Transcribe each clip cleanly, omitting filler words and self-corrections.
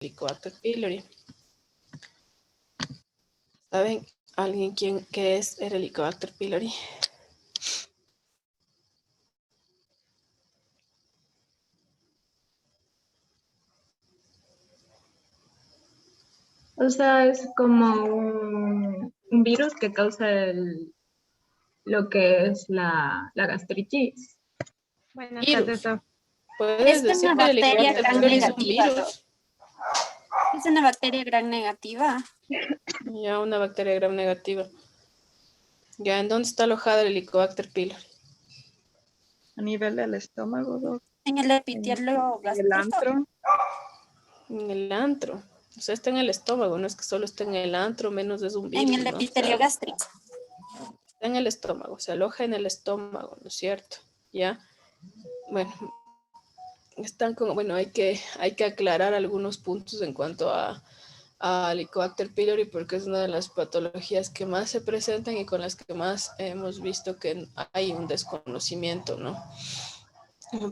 Helicobacter pylori. ¿Saben alguien qué es el Helicobacter pylori? O sea, es como un virus que causa lo que es la gastritis. Buenas tardes, Virus. Doc. ¿Puedes Es decir una que el bacteria Helicobacter gran pylori es un negativa. virus? Es una bacteria gram negativa. Ya, una bacteria gram negativa. Ya, ¿en dónde está alojada el Helicobacter pylori? A nivel del estómago, Doc, En el epitelio en el gástrico. antro. En el antro. O sea, está en el estómago, no es que solo esté en el antro, menos es un En virus, el ¿no? epitelio gástrico. Está en el estómago, se aloja en el estómago, ¿no es cierto? Ya. Bueno, hay que aclarar algunos puntos en cuanto a Helicobacter pylori porque es una de las patologías que más se presentan y con las que más hemos visto que hay un desconocimiento, ¿no?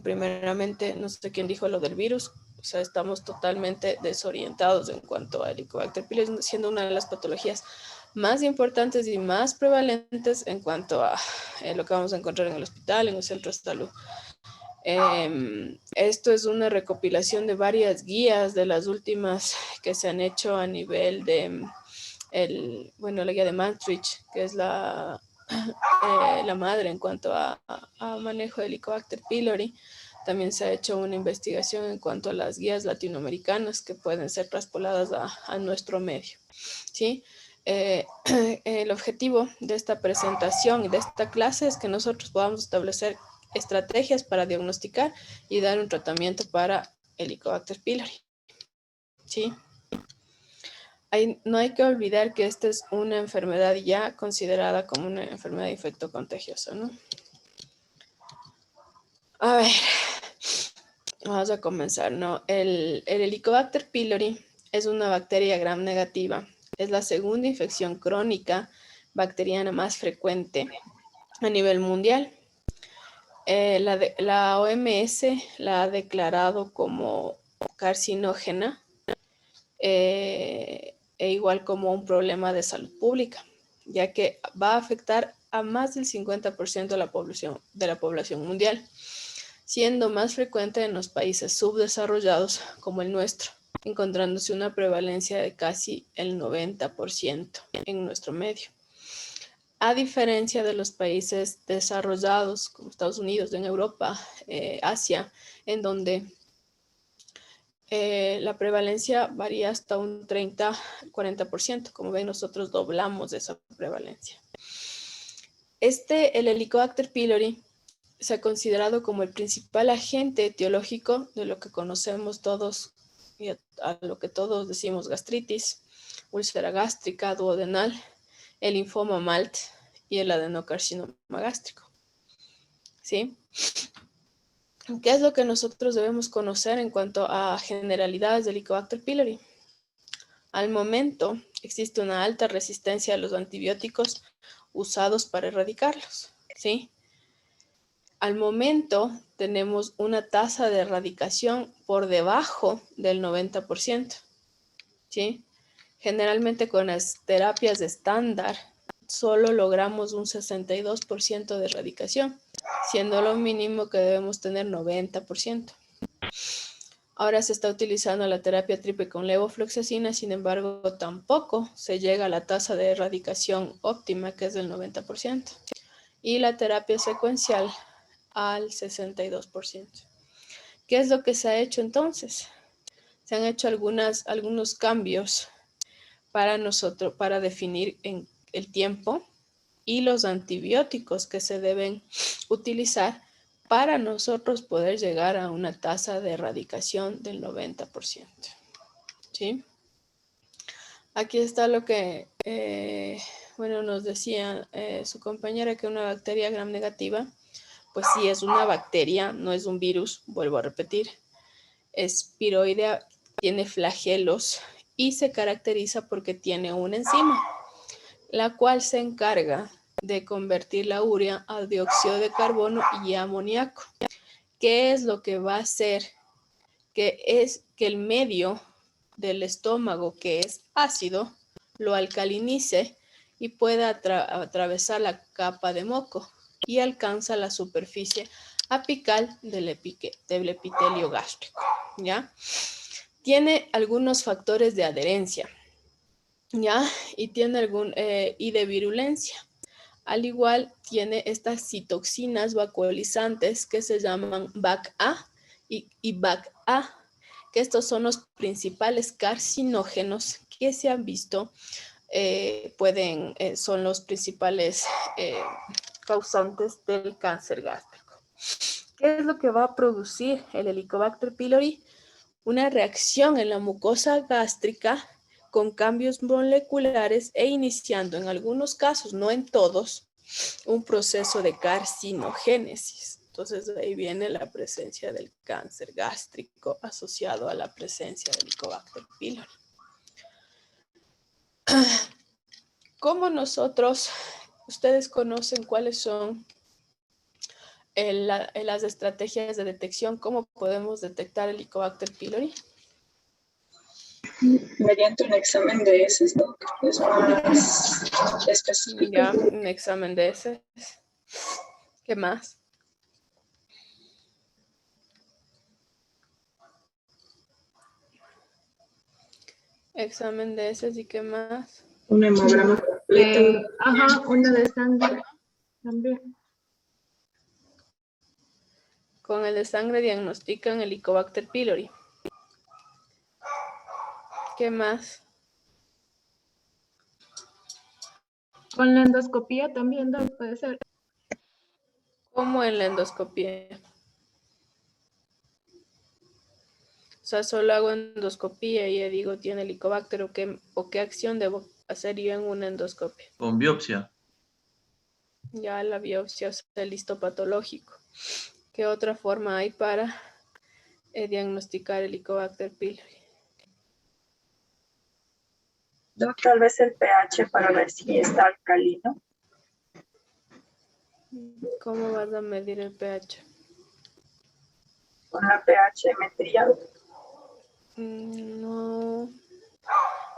Primeramente, no sé quién dijo lo del virus, o sea, estamos totalmente desorientados en cuanto a Helicobacter pylori, siendo una de las patologías más importantes y más prevalentes en cuanto a lo que vamos a encontrar en el hospital, en el centro de salud. Esto es una recopilación de varias guías de las últimas que se han hecho a nivel de la guía de Maastricht, que es la madre en cuanto a manejo de Helicobacter pylori. También se ha hecho una investigación en cuanto a las guías latinoamericanas que pueden ser traspoladas a nuestro medio, ¿sí? El objetivo de esta presentación y de esta clase es que nosotros podamos establecer estrategias para diagnosticar y dar un tratamiento para Helicobacter pylori, ¿sí? No hay que olvidar que esta es una enfermedad ya considerada como una enfermedad de infecto contagioso, ¿no? A ver, vamos a comenzar, ¿no? El Helicobacter pylori es una bacteria gram negativa. Es la segunda infección crónica bacteriana más frecuente a nivel mundial. La OMS la ha declarado como carcinógena e igual como un problema de salud pública, ya que va a afectar a más del 50% de la población mundial, siendo más frecuente en los países subdesarrollados como el nuestro, encontrándose una prevalencia de casi el 90% en nuestro medio. A diferencia de los países desarrollados como Estados Unidos, en Europa, Asia, en donde la prevalencia varía hasta un 30-40%. Como ven, nosotros doblamos esa prevalencia. El Helicobacter pylori se ha considerado como el principal agente etiológico de lo que conocemos todos y a lo que todos decimos gastritis, úlcera gástrica, duodenal, el linfoma MALT y el adenocarcinoma gástrico. ¿Sí? ¿Qué es lo que nosotros debemos conocer en cuanto a generalidades del Helicobacter pylori? Al momento existe una alta resistencia a los antibióticos usados para erradicarlos, ¿sí? Al momento tenemos una tasa de erradicación por debajo del 90%, ¿sí? Generalmente con las terapias estándar solo logramos un 62% de erradicación, siendo lo mínimo que debemos tener 90%. Ahora se está utilizando la terapia triple con levofloxacina, sin embargo, tampoco se llega a la tasa de erradicación óptima, que es del 90%, y la terapia secuencial al 62%. ¿Qué es lo que se ha hecho entonces? Se han hecho algunos cambios para definir en el tiempo y los antibióticos que se deben utilizar para nosotros poder llegar a una tasa de erradicación del 90%. ¿Sí? Aquí está lo que, nos decía su compañera, que una bacteria gram negativa, pues sí es una bacteria, no es un virus, vuelvo a repetir, es piroidea, tiene flagelos y se caracteriza porque tiene una enzima, la cual se encarga de convertir la urea a dióxido de carbono y amoníaco. ¿Qué es lo que va a hacer? Que es que el medio del estómago, que es ácido, lo alcalinice y pueda atravesar la capa de moco y alcanza la superficie apical del epitelio gástrico, ¿ya? Tiene algunos factores de adherencia, ¿ya? Y tiene y de virulencia. Al igual tiene estas citoxinas vacuolizantes que se llaman BAC-A y BAC-A, que estos son los principales carcinógenos que se han visto, son los principales causantes del cáncer gástrico. ¿Qué es lo que va a producir el Helicobacter pylori? Una reacción en la mucosa gástrica con cambios moleculares e iniciando en algunos casos, no en todos, un proceso de carcinogénesis. Entonces de ahí viene la presencia del cáncer gástrico asociado a la presencia del Helicobacter pylori. ¿Cómo ustedes conocen cuáles son las estrategias de detección? ¿Cómo podemos detectar el Helicobacter pylori? Mediante un examen de heces, ¿no? Es más específico. Ya, un examen de heces. ¿Qué más? Examen de heces y qué más. Un hemograma completo. Una de sangre también. Con el de sangre diagnostican el Helicobacter pylori. ¿Qué más? Con la endoscopía también puede ser. ¿Cómo en la endoscopía? O sea, solo hago endoscopía y ya digo, tiene Helicobacter o qué acción debo hacer yo en una endoscopia. Con biopsia. Ya la biopsia, o sea, el histopatológico. ¿Qué otra forma hay para diagnosticar el Helicobacter pylori? Tal vez el pH para ver si está alcalino. ¿Cómo vas a medir el pH? Con la pH-metría. No.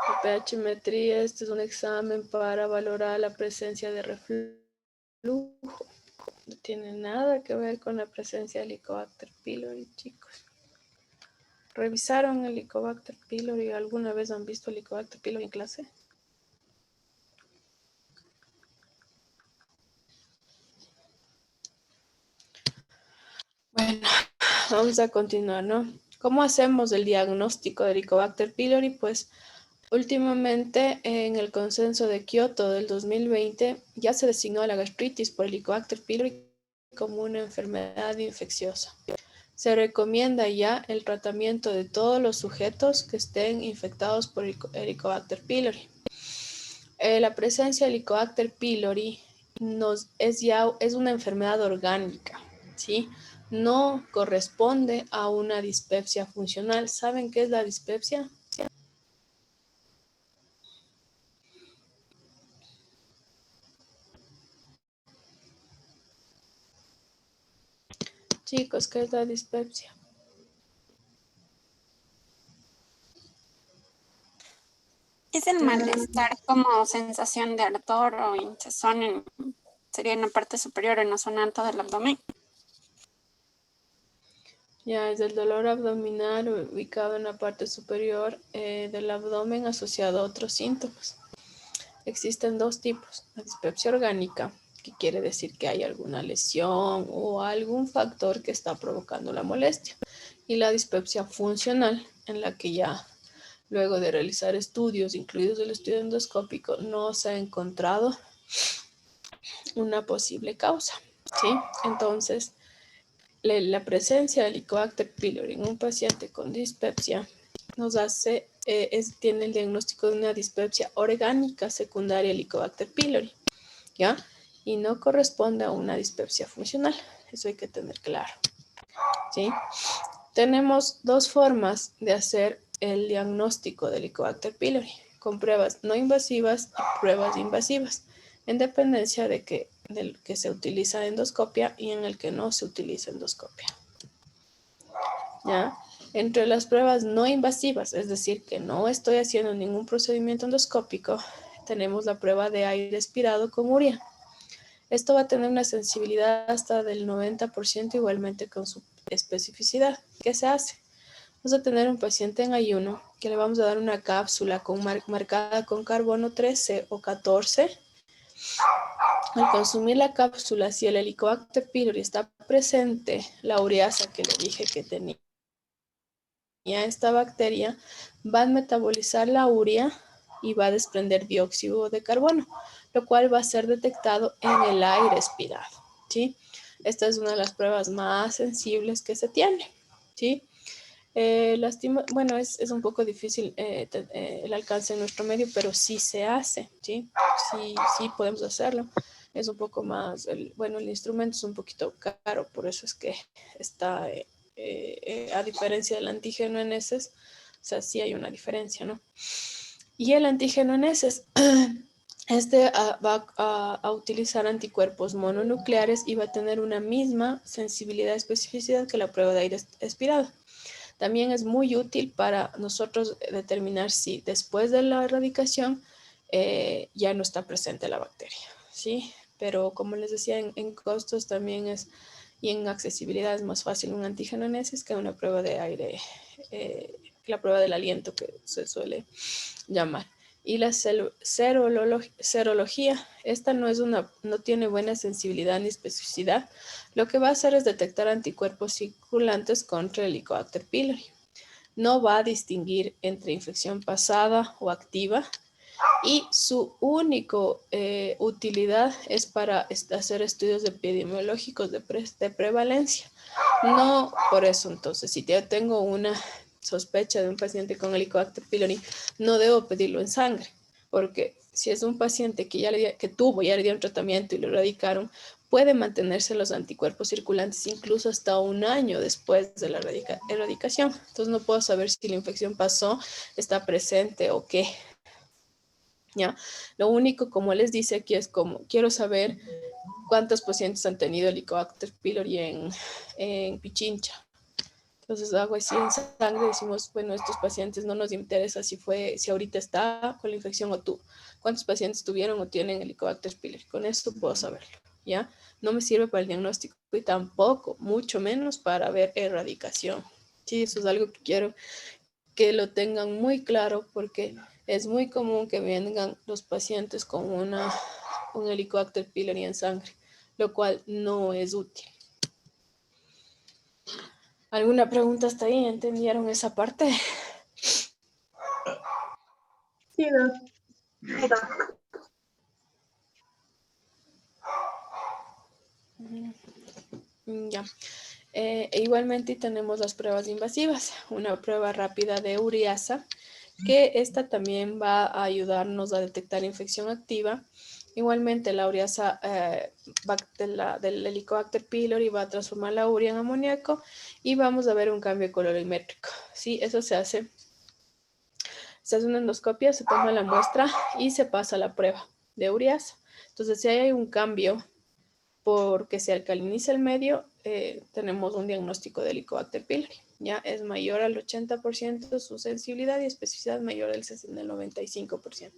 La pH-metría, este es un examen para valorar la presencia de reflujo. No tiene nada que ver con la presencia de Helicobacter pylori, chicos. ¿Revisaron el Helicobacter pylori? ¿Alguna vez han visto Helicobacter pylori en clase? Bueno, vamos a continuar, ¿no? ¿Cómo hacemos el diagnóstico de Helicobacter pylori? Pues últimamente en el consenso de Kioto del 2020 ya se designó la gastritis por Helicobacter pylori como una enfermedad infecciosa. Se recomienda ya el tratamiento de todos los sujetos que estén infectados por Helicobacter pylori. La presencia de Helicobacter pylori es una enfermedad orgánica, ¿sí? No corresponde a una dispepsia funcional. ¿Saben qué es la dispepsia? Chicos, ¿qué es la dispepsia? Es el malestar como sensación de ardor o hinchazón sería en la parte superior, en la zona alta del abdomen. Ya es el dolor abdominal ubicado en la parte superior del abdomen asociado a otros síntomas. Existen dos tipos: la dispepsia orgánica, que quiere decir que hay alguna lesión o algún factor que está provocando la molestia, y la dispepsia funcional, en la que ya luego de realizar estudios, incluidos el estudio endoscópico, no se ha encontrado una posible causa, ¿sí? Entonces, la presencia de Helicobacter pylori en un paciente con dispepsia tiene el diagnóstico de una dispepsia orgánica secundaria a Helicobacter pylori, ¿ya? Y no corresponde a una dispepsia funcional. Eso hay que tener claro, ¿sí? Tenemos dos formas de hacer el diagnóstico de Helicobacter pylori, con pruebas no invasivas y pruebas invasivas, en dependencia del que se utiliza endoscopia y en el que no se utiliza endoscopia. ¿Ya? Entre las pruebas no invasivas, es decir, que no estoy haciendo ningún procedimiento endoscópico, tenemos la prueba de aire expirado con urea. Esto va a tener una sensibilidad hasta del 90% igualmente con su especificidad. ¿Qué se hace? Vamos a tener un paciente en ayuno que le vamos a dar una cápsula marcada con carbono 13 o 14. Al consumir la cápsula, si el Helicobacter pylori está presente, la ureasa que le dije que tenía esta bacteria, va a metabolizar la urea y va a desprender dióxido de carbono, lo cual va a ser detectado en el aire expirado, ¿sí? Esta es una de las pruebas más sensibles que se tiene, ¿sí? Bueno, es un poco difícil el alcance en nuestro medio, pero sí se hace, ¿sí? Sí podemos hacerlo. Es un poco más, bueno, el instrumento es un poquito caro, por eso es que está, a diferencia del antígeno en heces, o sea, sí hay una diferencia, ¿no? Y el antígeno en heces, va a utilizar anticuerpos mononucleares y va a tener una misma sensibilidad y especificidad que la prueba de aire expirado. También es muy útil para nosotros determinar si después de la erradicación ya no está presente la bacteria, ¿sí? Pero como les decía, en costos también y en accesibilidad es más fácil un antígeno en heces que una prueba de aire, la prueba del aliento que se suele llamar. Y la serología, esta no tiene buena sensibilidad ni especificidad. Lo que va a hacer es detectar anticuerpos circulantes contra el Helicobacter pylori. No va a distinguir entre infección pasada o activa y su única utilidad es para hacer estudios epidemiológicos de prevalencia. No por eso, entonces, si yo tengo una sospecha de un paciente con Helicobacter pylori, no debo pedirlo en sangre, porque si es un paciente que ya le dieron tratamiento y lo erradicaron, puede mantenerse los anticuerpos circulantes incluso hasta un año después de la erradicación. Entonces no puedo saber si la infección pasó, está presente o qué. ¿Ya? Lo único, como les dice aquí, es como quiero saber cuántos pacientes han tenido Helicobacter pylori en Pichincha. Entonces hago así en sangre, decimos, bueno, estos pacientes no nos interesa si ahorita está con la infección o tú. ¿Cuántos pacientes tuvieron o tienen Helicobacter pylori? Con eso puedo saberlo, ¿ya? No me sirve para el diagnóstico y tampoco, mucho menos para ver erradicación. Sí, eso es algo que quiero que lo tengan muy claro porque es muy común que vengan los pacientes con un Helicobacter pylori en sangre, lo cual no es útil. ¿Alguna pregunta hasta ahí? ¿Entendieron esa parte? Sí, Doc. Ya. Igualmente tenemos las pruebas invasivas, una prueba rápida de ureasa, que esta también va a ayudarnos a detectar infección activa. Igualmente la ureasa del Helicobacter pylori va a transformar la urea en amoníaco y vamos a ver un cambio colorimétrico. Sí, eso se hace una endoscopia, se toma la muestra y se pasa la prueba de ureasa. Entonces, si hay un cambio porque se alcaliniza el medio, tenemos un diagnóstico de Helicobacter pylori. Ya es mayor al 80% su sensibilidad y especificidad mayor del 95%.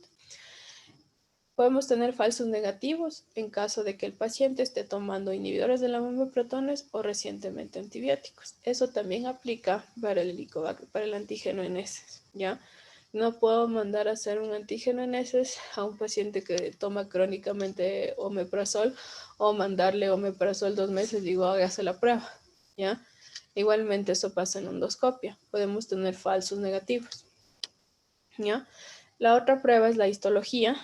Podemos tener falsos negativos en caso de que el paciente esté tomando inhibidores de la bomba de protones o recientemente antibióticos. Eso también aplica para el antígeno en heces, ¿ya? No puedo mandar a hacer un antígeno en heces a un paciente que toma crónicamente omeprazol o mandarle omeprazol 2 meses, digo, hágase la prueba, ¿ya? Igualmente eso pasa en endoscopia. Podemos tener falsos negativos, ¿ya? La otra prueba es la histología,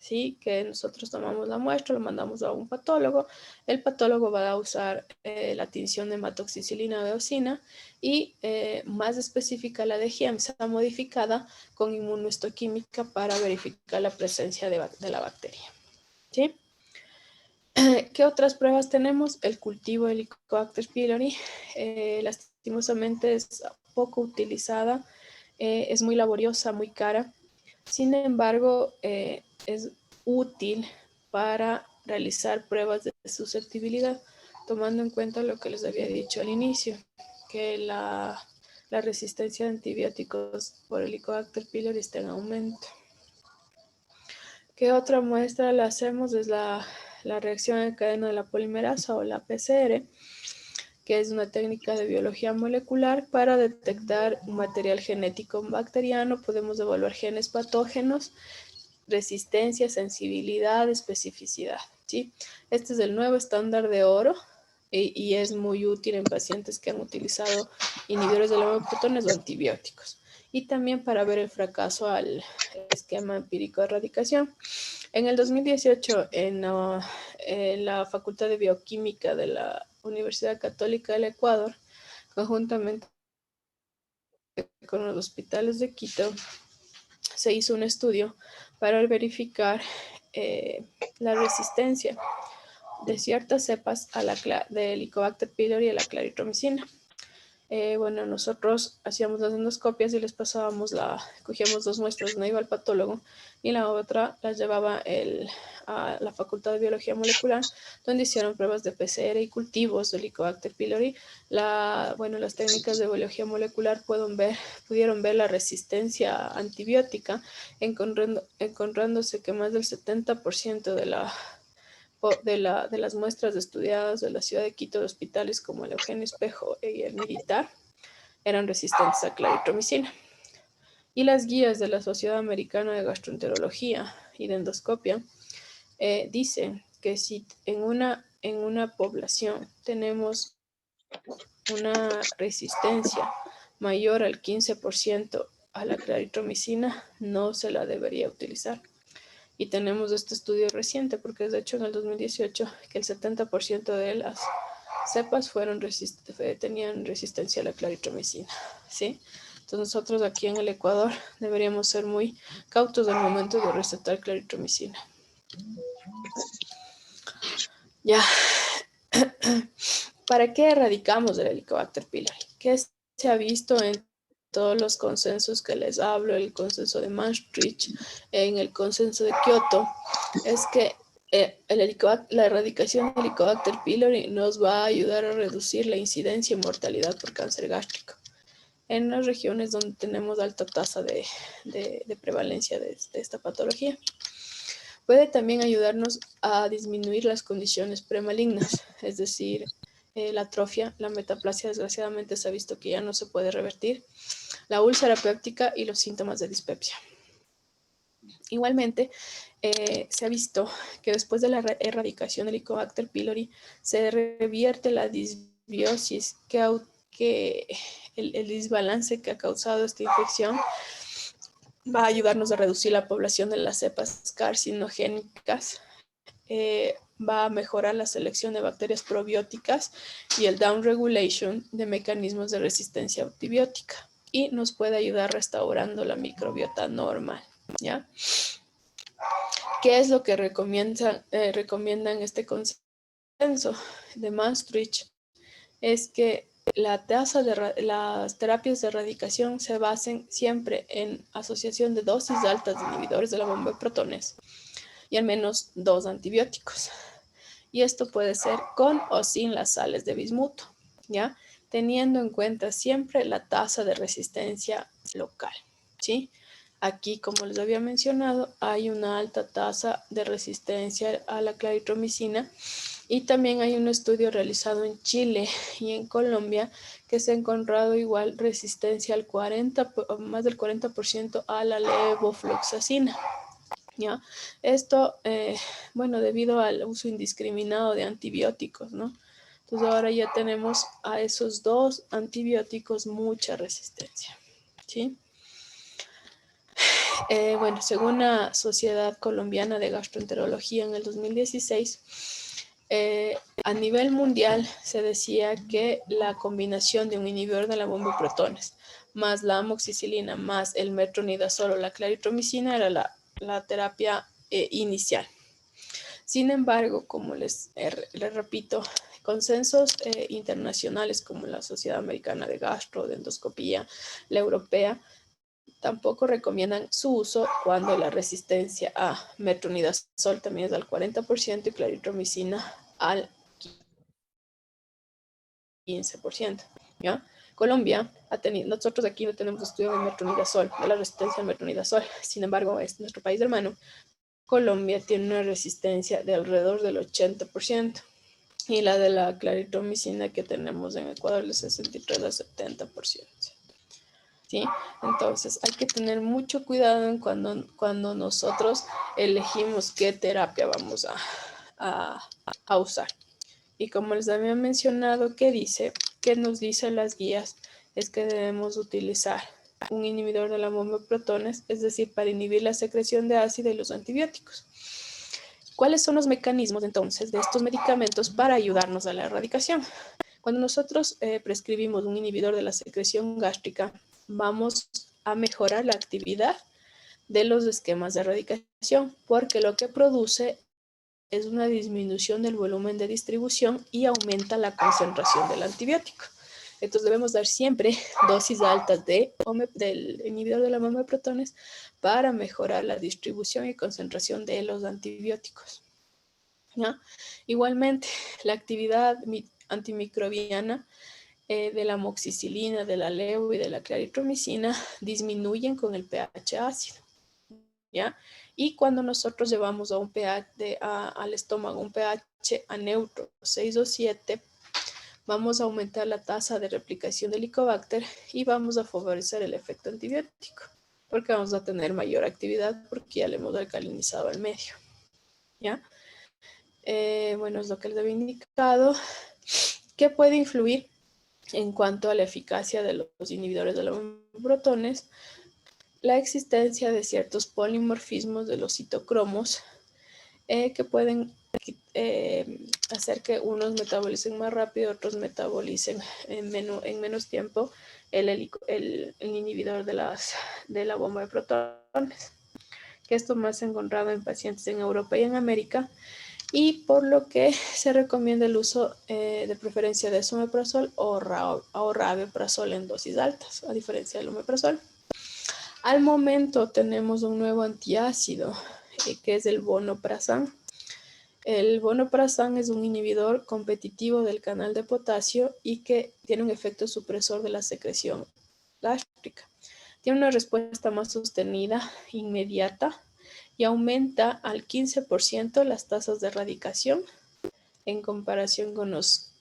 ¿sí? Que nosotros tomamos la muestra, lo mandamos a un patólogo. El patólogo va a usar la tinción de hematoxicilina eosina y más específica la de GIEMSA modificada con inmunohistoquímica para verificar la presencia de la bacteria, ¿sí? ¿Qué otras pruebas tenemos? El cultivo de Helicobacter pylori, lastimosamente es poco utilizada, es muy laboriosa, muy cara. Sin embargo, es útil para realizar pruebas de susceptibilidad, tomando en cuenta lo que les había dicho al inicio, que la la resistencia a antibióticos por Helicobacter pylori está en aumento. ¿Qué otra muestra le hacemos? Es la reacción en cadena de la polimerasa o la PCR, que es una técnica de biología molecular para detectar un material genético bacteriano. Podemos evaluar genes patógenos, resistencia, sensibilidad, especificidad, ¿sí? Este es el nuevo estándar de oro y es muy útil en pacientes que han utilizado inhibidores de la bomba de protones o antibióticos. Y también para ver el fracaso al esquema empírico de erradicación. En el 2018, en la Facultad de Bioquímica de la Universidad Católica del Ecuador, conjuntamente con los hospitales de Quito, se hizo un estudio para verificar la resistencia de ciertas cepas a de Helicobacter pylori y a la claritromicina. Bueno, nosotros hacíamos las endoscopias y les pasábamos cogíamos 2 muestras, una iba al patólogo y la otra las llevaba a la Facultad de Biología Molecular, donde hicieron pruebas de PCR y cultivos de Helicobacter pylori. Las técnicas de biología molecular pudieron ver la resistencia antibiótica, encontrándose que más del 70% de las muestras estudiadas de la ciudad de Quito de hospitales como el Eugenio Espejo y el Militar eran resistentes a claritromicina. Y las guías de la Sociedad Americana de Gastroenterología y de Endoscopia dicen que si en una población tenemos una resistencia mayor al 15% a la claritromicina, no se la debería utilizar. Y tenemos este estudio reciente, porque es de hecho en el 2018 que el 70% de las cepas tenían resistencia a la claritromicina, ¿sí? Entonces nosotros aquí en el Ecuador deberíamos ser muy cautos al momento de recetar claritromicina. Ya. ¿Para qué erradicamos el Helicobacter pylori? ¿Qué se ha visto en todos los consensos que les hablo, el consenso de Maastricht, en el consenso de Kioto? Es que la erradicación del Helicobacter pylori nos va a ayudar a reducir la incidencia y mortalidad por cáncer gástrico en las regiones donde tenemos alta tasa de prevalencia de esta patología. Puede también ayudarnos a disminuir las condiciones premalignas, es decir, la atrofia, la metaplasia desgraciadamente se ha visto que ya no se puede revertir, la úlcera péptica y los síntomas de dispepsia. Igualmente, se ha visto que después de la erradicación del Helicobacter pylori se revierte la disbiosis que el desbalance que ha causado esta infección va a ayudarnos a reducir la población de las cepas carcinogénicas, va a mejorar la selección de bacterias probióticas y el downregulation de mecanismos de resistencia antibiótica y nos puede ayudar restaurando la microbiota normal, ¿ya? ¿Qué es lo que recomiendan este consenso de Maastricht? Es que las terapias de erradicación se basen siempre en asociación de dosis altas de inhibidores de la bomba de protones y al menos 2 antibióticos. Y esto puede ser con o sin las sales de bismuto, ¿ya? Teniendo en cuenta siempre la tasa de resistencia local, ¿sí? Aquí, como les había mencionado, hay una alta tasa de resistencia a la claritromicina y también hay un estudio realizado en Chile y en Colombia que se ha encontrado igual resistencia al más del 40% a la levofloxacina. ¿Ya? Esto, debido al uso indiscriminado de antibióticos, ¿no? Entonces ahora ya tenemos a esos 2 antibióticos mucha resistencia, ¿sí? Según la Sociedad Colombiana de Gastroenterología en el 2016, a nivel mundial se decía que la combinación de un inhibidor de la bomba de protones más la amoxicilina más el metronidazol o la claritromicina era la terapia inicial. Sin embargo, como les repito, consensos internacionales como la Sociedad Americana de Gastro, de Endoscopía, la Europea, tampoco recomiendan su uso cuando la resistencia a metronidazol también es al 40% y claritromicina al 15%, ¿ya? Colombia ha tenido, nosotros aquí no tenemos estudio de metronidazol, de la resistencia al metronidazol. Sin embargo, es nuestro país hermano. Colombia tiene una resistencia de alrededor del 80%. Y la de la claritromicina que tenemos en Ecuador del 63 al 70%. ¿Sí? Entonces hay que tener mucho cuidado en cuando nosotros elegimos qué terapia vamos a usar. Y como les había mencionado, ¿qué nos dicen las guías? Es que debemos utilizar un inhibidor de la bomba de protones, es decir, para inhibir la secreción de ácido y los antibióticos. ¿Cuáles son los mecanismos entonces de estos medicamentos para ayudarnos a la erradicación? Cuando nosotros prescribimos un inhibidor de la secreción gástrica, vamos a mejorar la actividad de los esquemas de erradicación, porque lo que produce es una disminución del volumen de distribución y aumenta la concentración del antibiótico. Entonces debemos dar siempre dosis altas del inhibidor de la bomba de protones para mejorar la distribución y concentración de los antibióticos. ¿Ya? Igualmente, la actividad antimicrobiana de la amoxicilina, de la leu y de la claritromicina disminuyen con el pH ácido. ¿Ya? Y cuando nosotros llevamos a un pH al estómago un pH a neutro 6 o 7, vamos a aumentar la tasa de replicación del Helicobacter y vamos a favorecer el efecto antibiótico, porque vamos a tener mayor actividad porque ya le hemos alcalinizado al medio. ¿Ya? Bueno, es lo que les había indicado. ¿Qué puede influir en cuanto a la eficacia de los inhibidores de los protones? La existencia de ciertos polimorfismos de los citocromos que pueden hacer que unos metabolicen más rápido, otros metabolicen en menos tiempo el inhibidor de la bomba de protones. Que esto más se ha encontrado en pacientes en Europa y en América, y por lo que se recomienda el uso de preferencia de esomeprazol o rabeprazol en dosis altas, a diferencia del omeprazol. Al momento tenemos un nuevo antiácido, que es el vonoprazan. El vonoprazan es un inhibidor competitivo del canal de potasio y que tiene un efecto supresor de la secreción gástrica. Tiene una respuesta más sostenida, inmediata, y aumenta al 15% las tasas de erradicación en comparación con los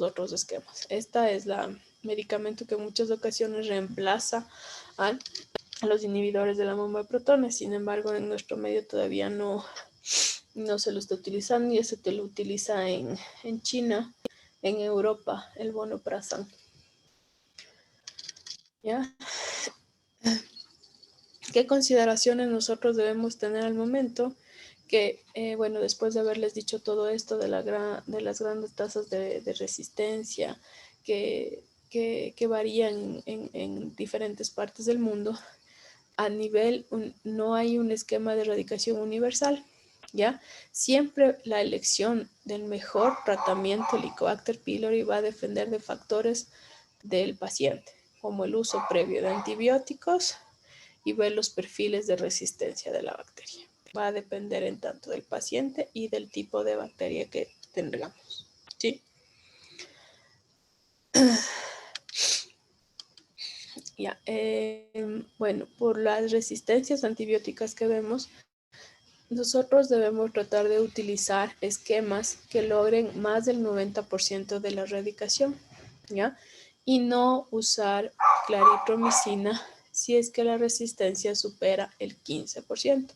otros esquemas. Esta es la medicamento que en muchas ocasiones reemplaza a los inhibidores de la bomba de protones. Sin embargo, en nuestro medio todavía no se lo está utilizando, y se lo utiliza en China, en Europa, el vonoprazan. ¿Ya? ¿Qué consideraciones nosotros debemos tener al momento? Que, bueno, después de haberles dicho todo esto de las grandes tasas de resistencia que varían en diferentes partes del mundo, a nivel, no hay un esquema de erradicación universal, ¿ya? Siempre la elección del mejor tratamiento Helicobacter pylori va a depender de factores del paciente, como el uso previo de antibióticos y ver los perfiles de resistencia de la bacteria. Va a depender en tanto del paciente y del tipo de bacteria que tengamos, ¿sí? Ya, bueno, por las resistencias antibióticas que vemos, nosotros debemos tratar de utilizar esquemas que logren más del 90% de la erradicación, ¿ya? Y no usar claritromicina si es que la resistencia supera el 15%.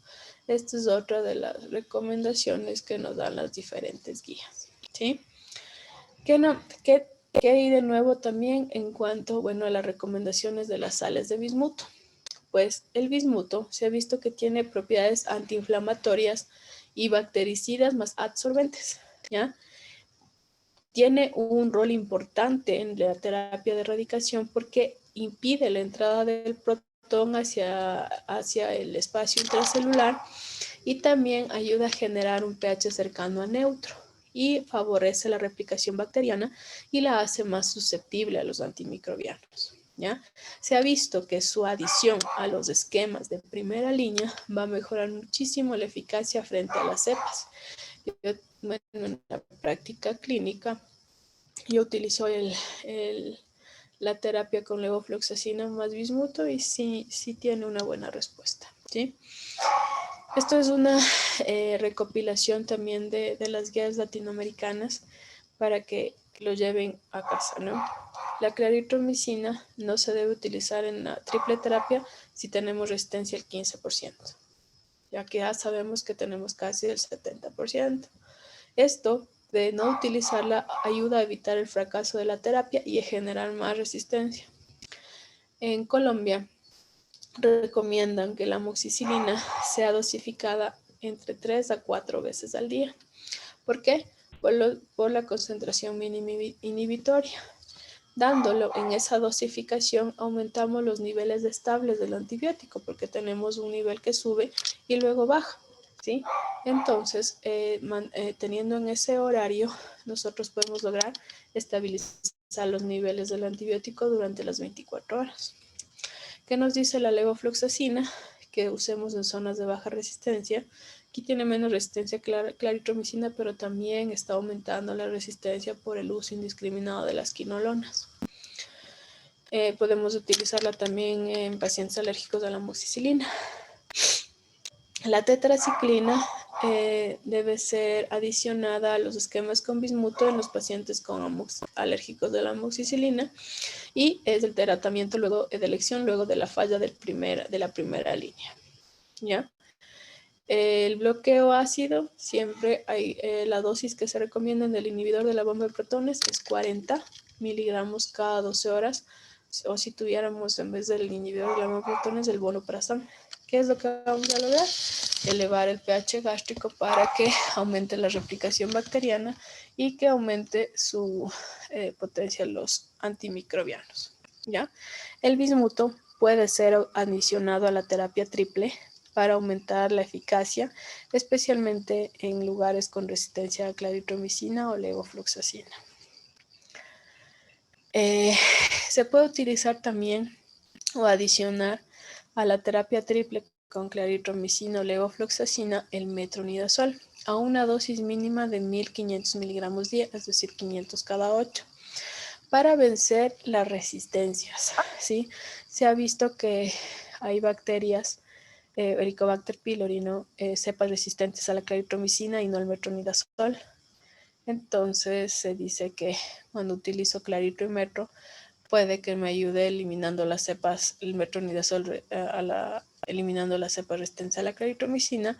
Esta es otra de las recomendaciones que nos dan las diferentes guías, ¿sí? ¿Qué hay de nuevo también en cuanto, bueno, a las recomendaciones de las sales de bismuto? Pues el bismuto se ha visto que tiene propiedades antiinflamatorias y bactericidas más absorbentes, ¿ya? Tiene un rol importante en la terapia de erradicación porque impide la entrada del protón hacia el espacio intracelular, y también ayuda a generar un pH cercano a neutro y favorece la replicación bacteriana y la hace más susceptible a los antimicrobianos, ¿ya? Se ha visto que su adición a los esquemas de primera línea va a mejorar muchísimo la eficacia frente a las cepas. En la práctica clínica yo utilizo la terapia con levofloxacina más bismuto y sí tiene una buena respuesta, ¿sí? Esto es una recopilación también de las guías latinoamericanas para que lo lleven a casa, ¿no? La claritromicina no se debe utilizar en la triple terapia si tenemos resistencia al 15%, ya que ya sabemos que tenemos casi el 70%. Esto de no utilizarla ayuda a evitar el fracaso de la terapia y a generar más resistencia. En Colombia recomiendan que la amoxicilina sea dosificada entre 3 a 4 veces al día. ¿Por qué? Por la concentración mínima inhibitoria. Dándolo en esa dosificación aumentamos los niveles estables del antibiótico porque tenemos un nivel que sube y luego baja, ¿sí? Entonces, teniendo en ese horario, nosotros podemos lograr estabilizar los niveles del antibiótico durante las 24 horas. ¿Qué nos dice la levofloxacina? Que usemos en zonas de baja resistencia. Aquí tiene menos resistencia claritromicina, pero también está aumentando la resistencia por el uso indiscriminado de las quinolonas. Podemos utilizarla también en pacientes alérgicos a la amoxicilina. La tetraciclina debe ser adicionada a los esquemas con bismuto en los pacientes alérgicos de la amoxicilina y es el tratamiento luego de elección luego de la falla de la primera línea, ¿ya? El bloqueo ácido, siempre hay la dosis que se recomienda del inhibidor de la bomba de protones es 40 miligramos cada 12 horas, o si tuviéramos en vez del inhibidor de la bomba de protones el vonoprazol. ¿Qué es lo que vamos a lograr? Elevar el pH gástrico para que aumente la replicación bacteriana y que aumente su potencia los antimicrobianos, ¿ya? El bismuto puede ser adicionado a la terapia triple para aumentar la eficacia, especialmente en lugares con resistencia a claritromicina o levofloxacina. Se puede utilizar también o adicionar a la terapia triple con claritromicina o levofloxacina el metronidazol a una dosis mínima de 1500 miligramos día, es decir, 500 cada 8, para vencer las resistencias, ¿sí? Se ha visto que hay bacterias, Helicobacter pylori, ¿no? Cepas resistentes a la claritromicina y no al metronidazol. Entonces se dice que cuando utilizo clarito y metro puede que me ayude eliminando las cepas, el metronidazol eliminando las cepas resistentes a la claritromicina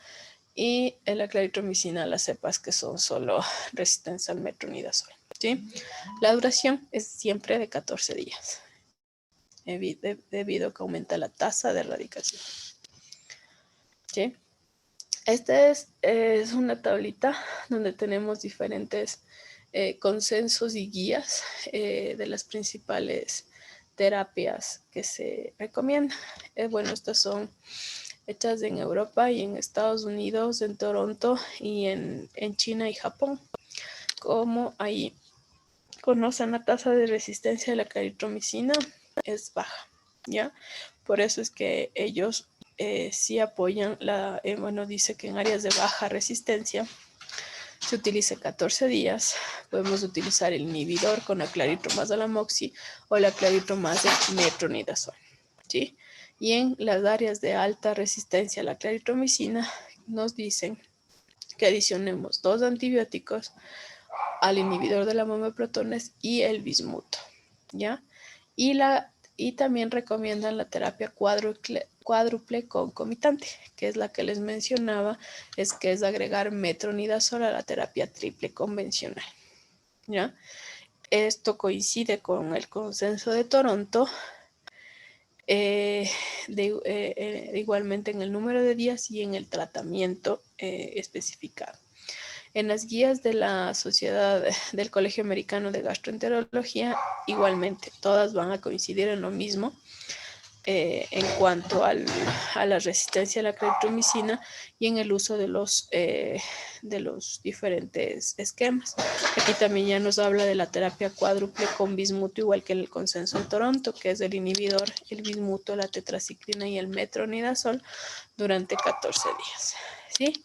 y la claritromicina a las cepas que son solo resistentes al metronidazol, ¿sí? La duración es siempre de 14 días, debido a que aumenta la tasa de erradicación, ¿sí? Esta es una tablita donde tenemos diferentes consensos y guías de las principales terapias que se recomiendan. Bueno, estas son hechas en Europa y en Estados Unidos, en Toronto y en China y Japón. Como ahí conocen, la tasa de resistencia de la claritromicina es baja, ¿ya? Por eso es que ellos sí apoyan bueno, dice que en áreas de baja resistencia se utilice 14 días. Podemos utilizar el inhibidor con aclarito más de la moxi o la aclarito más de metronidazol, ¿sí? Y en las áreas de alta resistencia a la claritromicina nos dicen que adicionemos 2 antibióticos al inhibidor de la bomba de protones y el bismuto, ¿ya? Y también recomiendan la terapia cuádruple concomitante, que es la que les mencionaba, es agregar metronidazol a la terapia triple convencional, ¿ya? Esto coincide con el consenso de Toronto, igualmente en el número de días y en el tratamiento especificado. En las guías de la Sociedad del Colegio Americano de Gastroenterología, igualmente, todas van a coincidir en lo mismo en cuanto a la resistencia a la claritromicina y en el uso de los diferentes esquemas. Aquí también ya nos habla de la terapia cuádruple con bismuto, igual que el consenso en Toronto, que es el inhibidor, el bismuto, la tetraciclina y el metronidazol durante 14 días, ¿sí?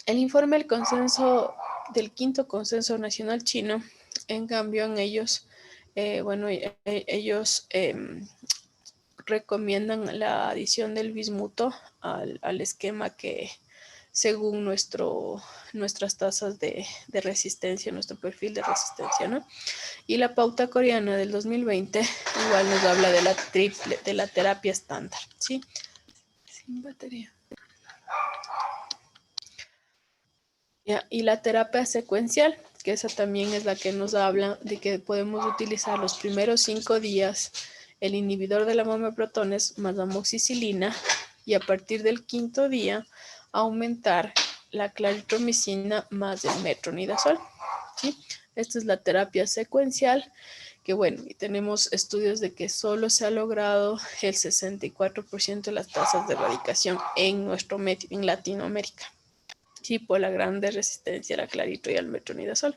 El informe del quinto consenso nacional chino, en cambio, en ellos ellos recomiendan la adición del bismuto al esquema que según nuestras tasas de resistencia, nuestro perfil de resistencia, ¿no? Y la pauta coreana del 2020 igual nos habla de la terapia estándar, ¿sí? Sin batería. Ya, y la terapia secuencial, que esa también es la que nos habla de que podemos utilizar los primeros 5 días el inhibidor de la bomba de protones más amoxicilina y a partir del 5.º día aumentar la claritromicina más el metronidazol, ¿sí? Esta es la terapia secuencial, que bueno, y tenemos estudios de que solo se ha logrado el 64% de las tasas de erradicación en en Latinoamérica. Sí, por la grande resistencia a la clarito y al metronidazol.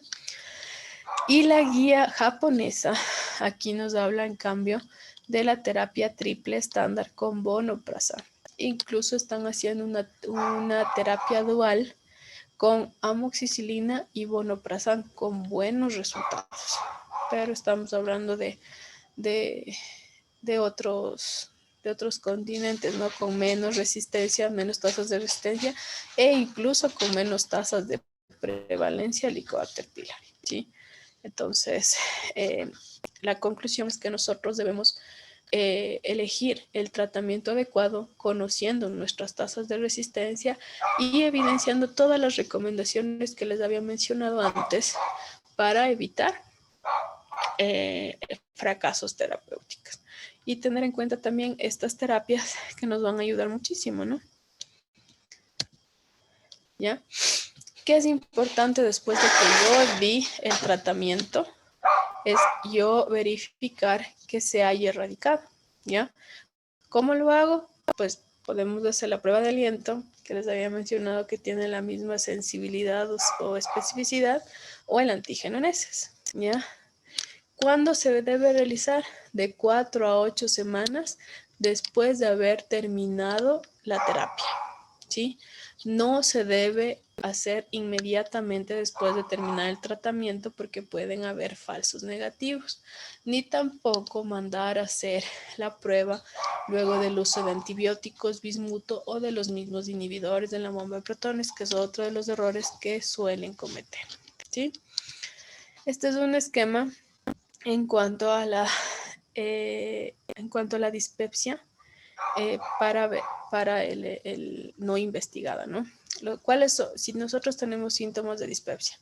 Y la guía japonesa aquí nos habla en cambio de la terapia triple estándar con vonoprazan. Incluso están haciendo una terapia dual con amoxicilina y vonoprazan con buenos resultados. Pero estamos hablando de otros continentes, ¿no? Con menos resistencia, menos tasas de resistencia e incluso con menos tasas de prevalencia Helicobacter pylori, ¿sí? Entonces, la conclusión es que nosotros debemos elegir el tratamiento adecuado conociendo nuestras tasas de resistencia y evidenciando todas las recomendaciones que les había mencionado antes para evitar fracasos terapéuticos. Y tener en cuenta también estas terapias que nos van a ayudar muchísimo, ¿no? ¿Ya? ¿Qué es importante después de que yo di el tratamiento? Es yo verificar que se haya erradicado, ¿ya? ¿Cómo lo hago? Pues podemos hacer la prueba de aliento, que les había mencionado que tiene la misma sensibilidad o especificidad, o el antígeno en heces, ¿ya? ¿Cuándo se debe realizar? De 4 a 8 semanas después de haber terminado la terapia, ¿sí? No se debe hacer inmediatamente después de terminar el tratamiento porque pueden haber falsos negativos, ni tampoco mandar a hacer la prueba luego del uso de antibióticos, bismuto o de los mismos inhibidores de la bomba de protones, que es otro de los errores que suelen cometer, ¿sí? Este es un esquema en cuanto a la dispepsia para el no investigada, ¿no? Si nosotros tenemos síntomas de dispepsia,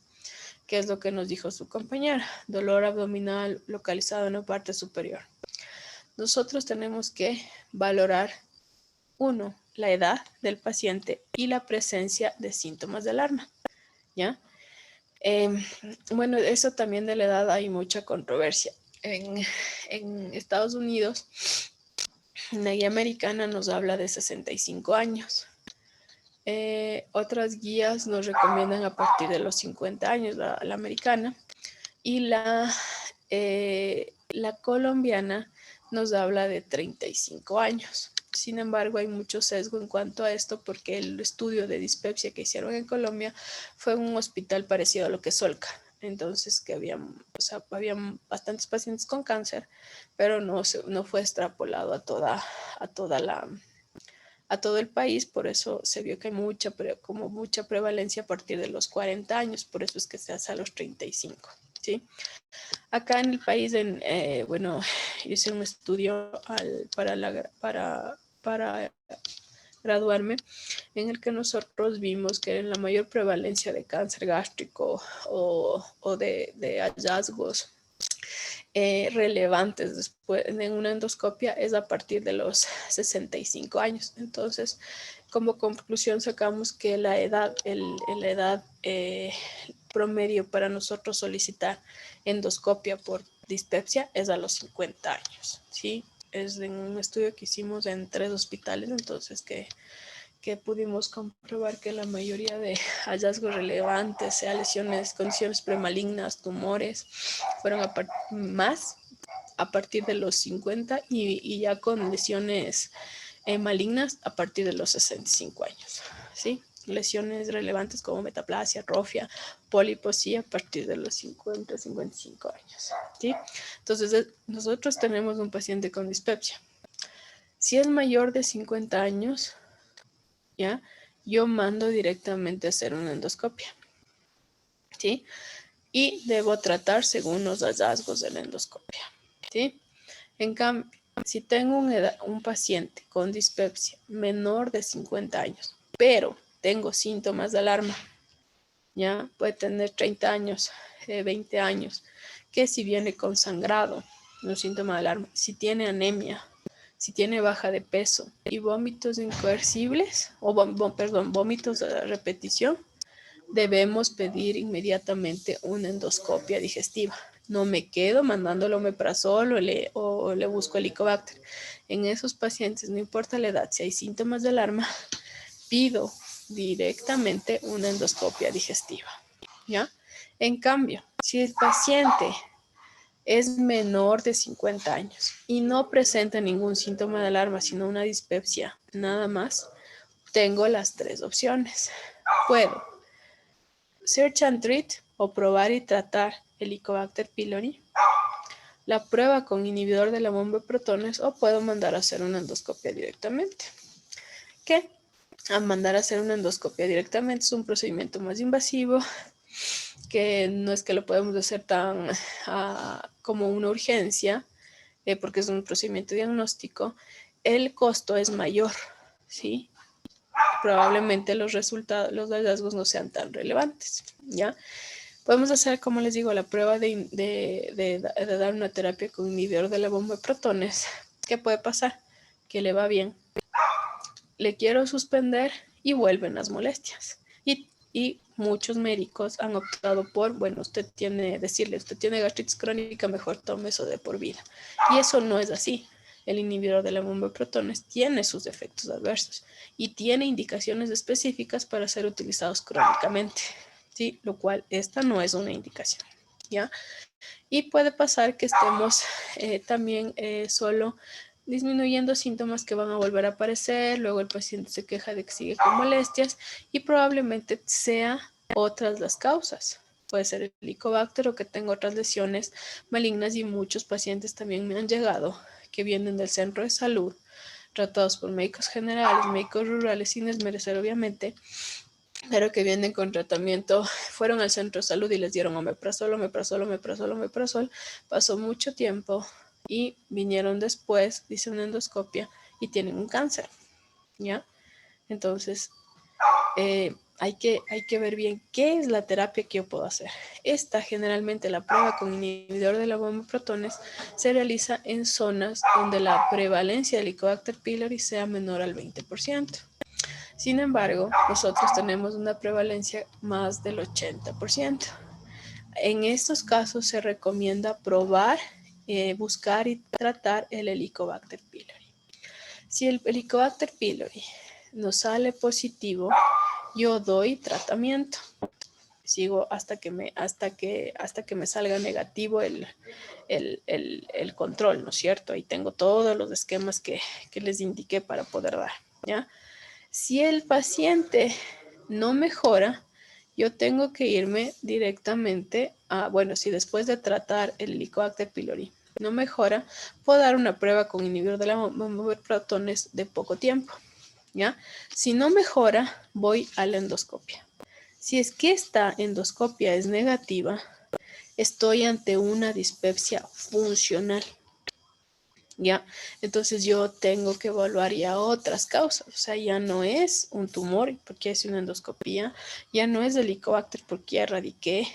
¿qué es lo que nos dijo su compañera? Dolor abdominal localizado en la parte superior. Nosotros tenemos que valorar, 1, la edad del paciente y la presencia de síntomas de alarma, ¿ya? Bueno, eso también de la edad hay mucha controversia. En Estados Unidos, la guía americana nos habla de 65 años. Otras guías nos recomiendan a partir de los 50 años, la americana. Y la colombiana nos habla de 35 años. Sin embargo, hay mucho sesgo en cuanto a esto porque el estudio de dispepsia que hicieron en Colombia fue en un hospital parecido a lo que es Solca. Entonces, que habían bastantes pacientes con cáncer, pero no fue extrapolado a todo el país. Por eso se vio que hay mucha prevalencia a partir de los 40 años, por eso es que se hace a los 35, ¿sí? Acá en el país, hice un estudio para graduarme, en el que nosotros vimos que la mayor prevalencia de cáncer gástrico o de hallazgos relevantes después en una endoscopia es a partir de los 65 años. Entonces, como conclusión sacamos que la edad promedio para nosotros solicitar endoscopia por dispepsia es a los 50 años, ¿sí? Es en un estudio que hicimos en 3 hospitales, entonces que pudimos comprobar que la mayoría de hallazgos relevantes, sea lesiones, condiciones premalignas, tumores, fueron más a partir de los 50 y ya con lesiones malignas a partir de los 65 años, ¿sí? lesiones relevantes como metaplasia, atrofia, pólipos, sí, a partir de los 50, 55 años, ¿sí? Entonces, nosotros tenemos un paciente con dispepsia. Si es mayor de 50 años, ¿ya? Yo mando directamente a hacer una endoscopia, ¿sí? Y debo tratar según los hallazgos de la endoscopia, ¿sí? En cambio, si tengo un paciente con dispepsia menor de 50 años, pero tengo síntomas de alarma, ya puede tener 30 años, 20 años, que si viene con sangrado, un síntoma de alarma, si tiene anemia, si tiene baja de peso y vómitos incoercibles, o vómitos a repetición, debemos pedir inmediatamente una endoscopia digestiva. No me quedo mandándole omeprazol o le busco helicobacter. En esos pacientes, no importa la edad, si hay síntomas de alarma, pido directamente una endoscopia digestiva, ¿ya? En cambio, si el paciente es menor de 50 años y no presenta ningún síntoma de alarma, sino una dispepsia, nada más, tengo las tres opciones. Puedo search and treat o probar y tratar Helicobacter pylori, la prueba con inhibidor de la bomba de protones, o puedo mandar a hacer una endoscopia directamente. ¿Qué? A mandar a hacer una endoscopia directamente es un procedimiento más invasivo, que no es que lo podemos hacer tan como una urgencia, porque es un procedimiento diagnóstico. El costo es mayor, ¿sí? Probablemente los resultados, los hallazgos no sean tan relevantes, ¿ya? Podemos hacer, como les digo, la prueba de dar una terapia con inhibidor de la bomba de protones. ¿Qué puede pasar? Que le va bien, le quiero suspender y vuelven las molestias. Y muchos médicos han optado por, bueno, usted tiene gastritis crónica, mejor tome eso de por vida. Y eso no es así. El inhibidor de la bomba de protones tiene sus efectos adversos y tiene indicaciones específicas para ser utilizados crónicamente, ¿sí? Lo cual esta no es una indicación, ¿ya? Y puede pasar que estemos también solo disminuyendo síntomas que van a volver a aparecer, luego el paciente se queja de que sigue con molestias y probablemente sea otras las causas. Puede ser el Helicobacter o que tenga otras lesiones malignas, y muchos pacientes también me han llegado que vienen del centro de salud, tratados por médicos generales, médicos rurales, sin desmerecer obviamente, pero que vienen con tratamiento, fueron al centro de salud y les dieron omeprazol, pasó mucho tiempo y vinieron después, hice una endoscopia y tienen un cáncer, ¿ya? Entonces, hay que ver bien qué es la terapia que yo puedo hacer. Esta, generalmente, la prueba con inhibidor de la bomba de protones se realiza en zonas donde la prevalencia de Helicobacter pylori sea menor al 20%. Sin embargo, nosotros tenemos una prevalencia más del 80%. En estos casos se recomienda probar, buscar y tratar el Helicobacter pylori. Si el Helicobacter pylori nos sale positivo, yo doy tratamiento. Sigo hasta que me salga negativo el control, ¿no es cierto? Ahí tengo todos los esquemas que les indiqué para poder dar, ¿ya? Si el paciente no mejora, yo tengo que irme directamente si después de tratar el Helicobacter pylori no mejora, puedo dar una prueba con inhibidor de la bomba de protones de poco tiempo, ¿ya? Si no mejora, voy a la endoscopia. Si es que esta endoscopia es negativa, estoy ante una dispepsia funcional, ¿ya? Entonces yo tengo que evaluar ya otras causas, o sea, ya no es un tumor porque es una endoscopía, ya no es Helicobacter porque ya erradiqué.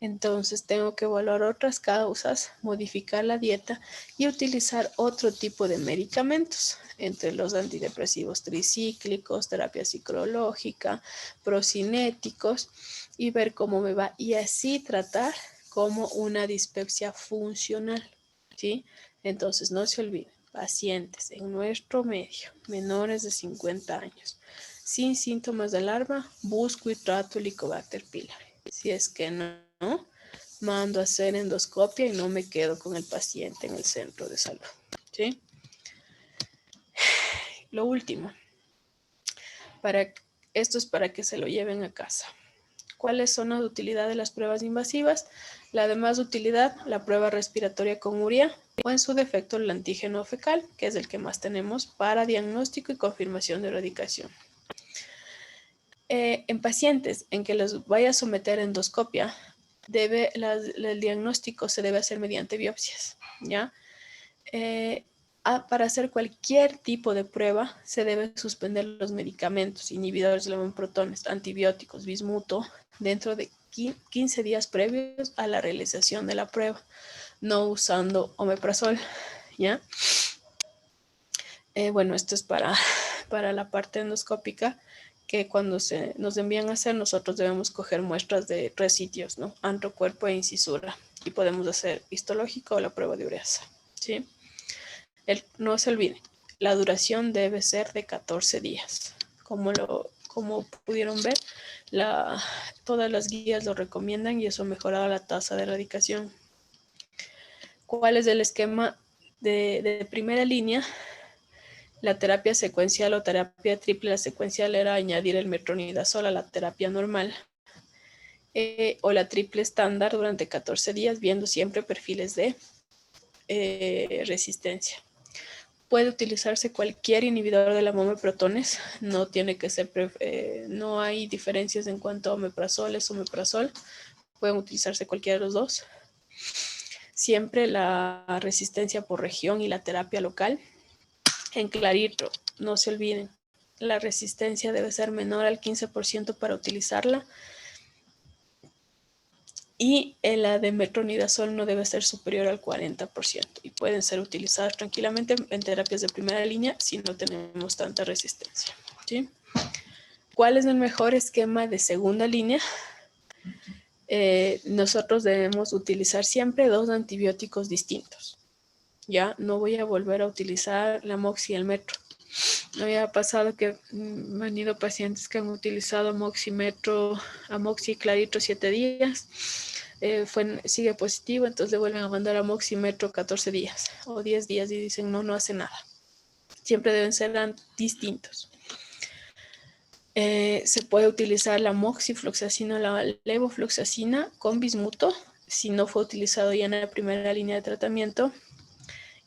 Entonces tengo que evaluar otras causas, modificar la dieta y utilizar otro tipo de medicamentos, entre los antidepresivos tricíclicos, terapia psicológica, procinéticos, y ver cómo me va, y así tratar como una dispepsia funcional, ¿sí? Entonces no se olviden, pacientes en nuestro medio, menores de 50 años, sin síntomas de alarma, busco y trato Helicobacter pylori. Si es que no, mando a hacer endoscopia y no me quedo con el paciente en el centro de salud, ¿sí? Lo último, para Esto es para que se lo lleven a casa. ¿Cuáles son las utilidades de las pruebas invasivas? La de más utilidad, la prueba respiratoria con urea o en su defecto el antígeno fecal, que es el que más tenemos para diagnóstico y confirmación de erradicación. En pacientes en que los vaya a someter a endoscopia, el diagnóstico se debe hacer mediante biopsias, ¿ya? Para hacer cualquier tipo de prueba se debe suspender los medicamentos, inhibidores de protones, antibióticos, bismuto, dentro de 15 días previos a la realización de la prueba, no usando omeprazol, ¿ya? Bueno, esto es para la parte endoscópica, que cuando nos envían a hacer, nosotros debemos coger muestras de 3 sitios, ¿no? Antro, cuerpo e incisura, y podemos hacer histológico o la prueba de ureasa, ¿sí? No se olviden, la duración debe ser de 14 días. Como pudieron ver, todas las guías lo recomiendan y eso mejora la tasa de erradicación. ¿Cuál es el esquema de primera línea? La terapia secuencial o terapia triple. La secuencial era añadir el metronidazol a la terapia normal. O la triple estándar durante 14 días, viendo siempre perfiles de resistencia. Puede utilizarse cualquier inhibidor de la protones, no tiene que ser, no hay diferencias en cuanto a omeprazol, pueden utilizarse cualquiera de los dos. Siempre la resistencia por región y la terapia local. En clarito, no se olviden, la resistencia debe ser menor al 15% para utilizarla. Y la de metronidazol no debe ser superior al 40% y pueden ser utilizadas tranquilamente en terapias de primera línea si no tenemos tanta resistencia, ¿sí? ¿Cuál es el mejor esquema de segunda línea? Nosotros debemos utilizar siempre 2 antibióticos distintos. Ya no voy a volver a utilizar la Amoxi y el Metro. No había pasado que me han ido pacientes que han utilizado Amoxi, Metro, Amoxi, Clarito 7 días. Sigue positivo, entonces le vuelven a mandar Amoxi, Metro 14 días o 10 días y dicen no hace nada. Siempre deben ser distintos. Se puede utilizar la moxifloxacina o la levofloxacina con bismuto si no fue utilizado ya en la primera línea de tratamiento.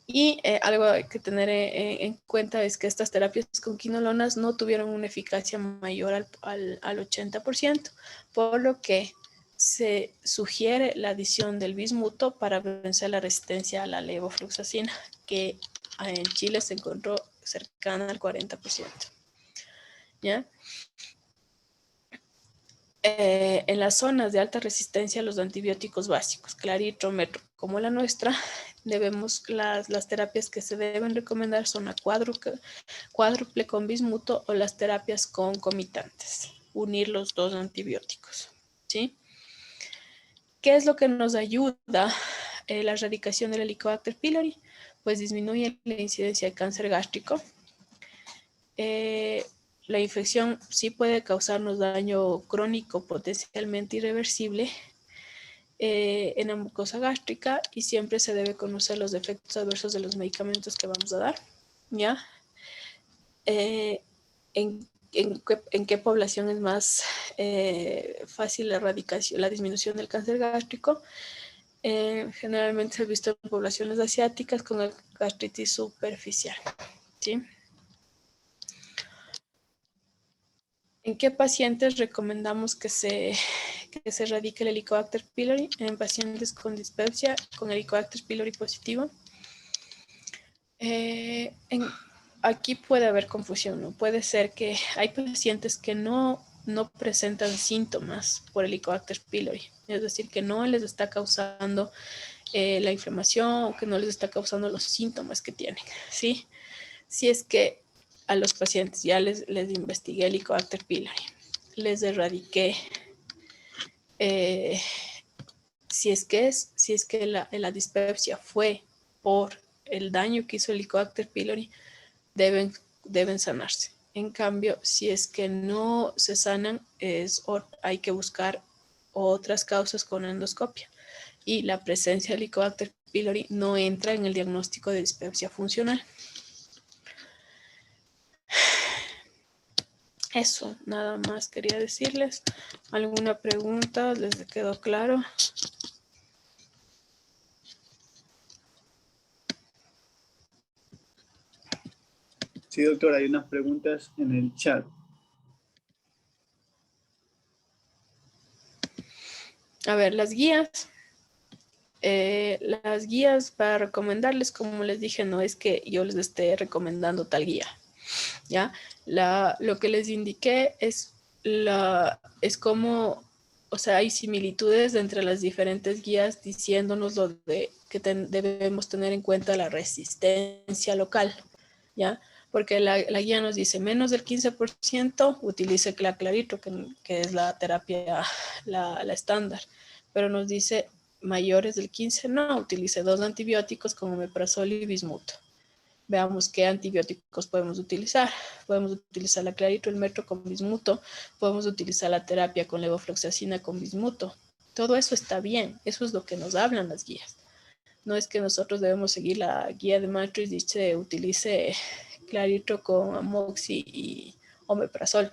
Y algo que tener en cuenta es que estas terapias con quinolonas no tuvieron una eficacia mayor al 80%, por lo que se sugiere la adición del bismuto para vencer la resistencia a la levofloxacina, que en Chile se encontró cercana al 40%. ¿Ya? En las zonas de alta resistencia a los antibióticos básicos, Clarito, Metro, como la nuestra, las terapias que se deben recomendar son la cuádruple con bismuto o las terapias concomitantes, unir los 2 antibióticos, ¿sí? ¿Qué es lo que nos ayuda la erradicación del Helicobacter pylori? Pues disminuye la incidencia de cáncer gástrico. La infección sí puede causarnos daño crónico potencialmente irreversible en la mucosa gástrica y siempre se debe conocer los efectos adversos de los medicamentos que vamos a dar, ¿ya? ¿En qué población es más fácil la disminución del cáncer gástrico? Generalmente se ha visto en poblaciones asiáticas con el gastritis superficial, ¿sí? ¿En qué pacientes recomendamos que se erradique el Helicobacter pylori? En pacientes con dispepsia, con Helicobacter pylori positivo. Aquí puede haber confusión, ¿no? Puede ser que hay pacientes que no presentan síntomas por Helicobacter pylori, es decir, que no les está causando la inflamación o que no les está causando los síntomas que tienen, ¿sí? Si es que a los pacientes ya les investigué Helicobacter pylori, les erradiqué, si es que la dispepsia fue por el daño que hizo el Helicobacter pylori, deben sanarse. En cambio, si es que no se sanan, hay que buscar otras causas con endoscopia. Y la presencia de Helicobacter pylori no entra en el diagnóstico de dispepsia funcional. Eso, nada más quería decirles. ¿Alguna pregunta? ¿Les quedó claro? Sí, doctora, hay unas preguntas en el chat. A ver, las guías para recomendarles, como les dije, no es que yo les esté recomendando tal guía, ¿ya? Lo que les indiqué es como, o sea, hay similitudes entre las diferentes guías diciéndonos lo de que debemos tener en cuenta la resistencia local, ¿ya? Porque la guía nos dice menos del 15% utilice clarito, que es la terapia, la estándar, pero nos dice mayores del 15 no, utilice 2 antibióticos como omeprazol y bismuto. Veamos qué antibióticos podemos utilizar. Podemos utilizar la clarito, el metro con bismuto, podemos utilizar la terapia con levofloxacina con bismuto. Todo eso está bien, eso es lo que nos hablan las guías. No es que nosotros debemos seguir la guía de Matrix, dice utilice clarito con amoxi y omeprazol,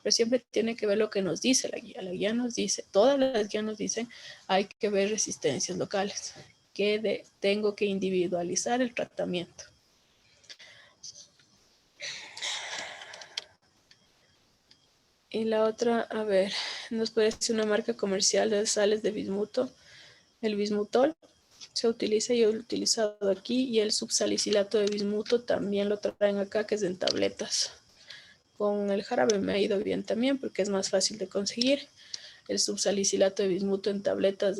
pero siempre tiene que ver lo que nos dice la guía. La guía nos dice, todas las guías nos dicen, hay que ver resistencias locales, que tengo que individualizar el tratamiento. Y la otra, a ver, nos puede decir una marca comercial de sales de bismuto. El bismutol se utiliza, yo lo he utilizado aquí, y el subsalicilato de bismuto también lo traen acá, que es en tabletas. Con el jarabe me ha ido bien también porque es más fácil de conseguir. El subsalicilato de bismuto en tabletas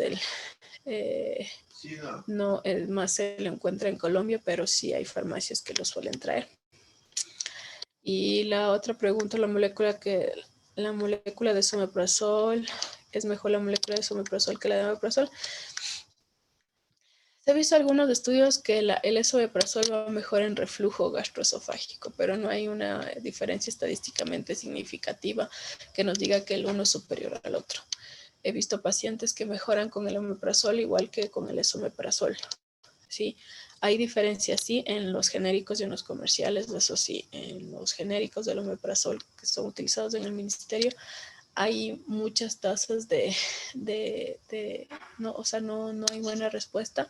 no es más, se lo encuentra en Colombia, pero sí hay farmacias que lo suelen traer. Y la otra pregunta, la molécula de esomeprazol, ¿es mejor la molécula de esomeprazol que la de omeprazol? Se ha visto algunos estudios que el esomeprazol va mejor en reflujo gastroesofágico, pero no hay una diferencia estadísticamente significativa que nos diga que el uno es superior al otro. He visto pacientes que mejoran con el omeprazol igual que con el esomeprazol. ¿Sí? Hay diferencias, sí, en los genéricos y en los comerciales, eso sí, en los genéricos del omeprazol que son utilizados en el ministerio, hay muchas tasas no, o sea, no hay buena respuesta,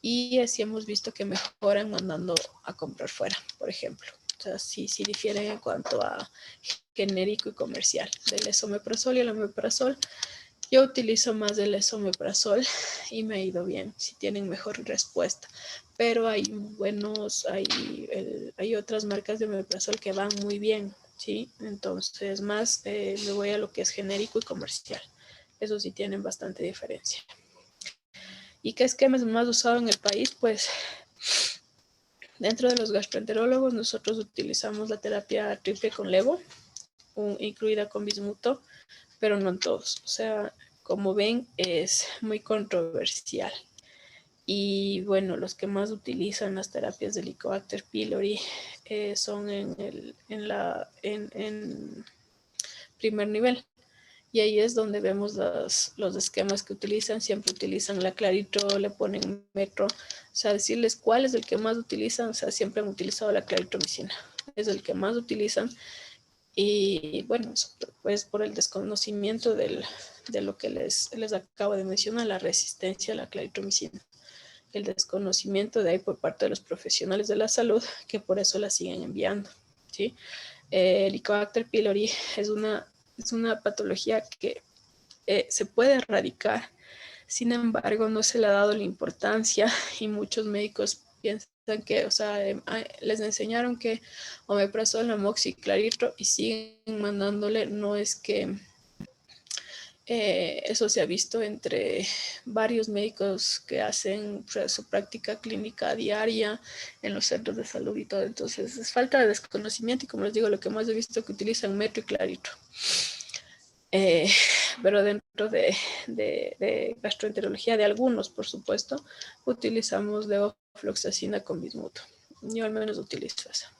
y así hemos visto que mejoran mandando a comprar fuera, por ejemplo. O sea, sí difieren en cuanto a genérico y comercial. Del esomeprazol y el omeprazol, yo utilizo más el esomeprazol y me ha ido bien, si tienen mejor respuesta. Pero hay otras marcas de omeprazol que van muy bien, ¿sí? Entonces, más me voy a lo que es genérico y comercial. Eso sí tienen bastante diferencia. ¿Y qué esquema es más usado en el país? Pues dentro de los gastroenterólogos nosotros utilizamos la terapia triple con levo, incluida con bismuto, pero no en todos. O sea, como ven, es muy controversial. Y bueno, los que más utilizan las terapias de Helicobacter pylori son en primer nivel. Y ahí es donde vemos los esquemas que utilizan. Siempre utilizan la clarito, le ponen metro. O sea, decirles cuál es el que más utilizan. O sea, siempre han utilizado la claritromicina. Es el que más utilizan. Y bueno, pues por el desconocimiento de lo que les acabo de mencionar, la resistencia a la claritromicina. El desconocimiento de ahí por parte de los profesionales de la salud, que por eso la siguen enviando, ¿sí? El Helicobacter pylori es una patología que se puede erradicar. Sin embargo, no se le ha dado la importancia y muchos médicos piensan que, o sea, les enseñaron que omeprazol, amoxi, clarito y siguen mandándole. No es que eso se ha visto entre varios médicos que hacen su práctica clínica diaria en los centros de salud y todo. Entonces, es falta de desconocimiento y, como les digo, lo que más he visto que utilizan metro y clarito. Pero dentro de gastroenterología, de algunos, por supuesto, utilizamos levofloxacina con bismuto. Yo al menos utilizo esa.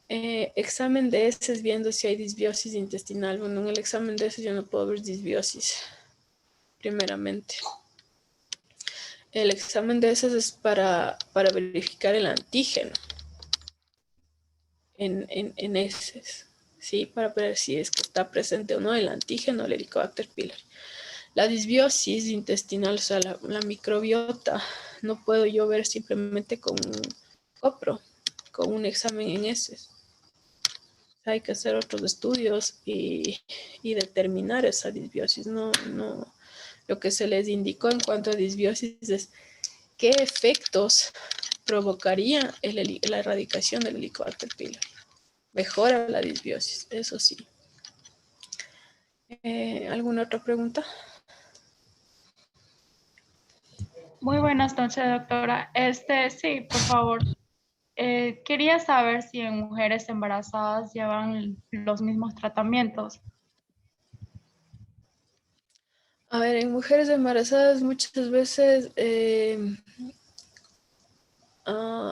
Examen de heces viendo si hay disbiosis intestinal. Bueno, en el examen de heces yo no puedo ver disbiosis, primeramente. El examen de heces es para verificar el antígeno en heces, ¿sí? Para ver si es que está presente o no el antígeno, el Helicobacter pylori. La disbiosis intestinal, o sea, la microbiota, no puedo yo ver simplemente con un copro, con un examen en heces. Hay que hacer otros estudios y determinar esa disbiosis. No, lo que se les indicó en cuanto a disbiosis es qué efectos provocaría la erradicación del Helicobacter pylori. Mejora la disbiosis, eso sí. ¿Alguna otra pregunta? Muy buenas noches, doctora. Sí, por favor. Quería saber si en mujeres embarazadas llevan los mismos tratamientos. A ver, en mujeres embarazadas muchas veces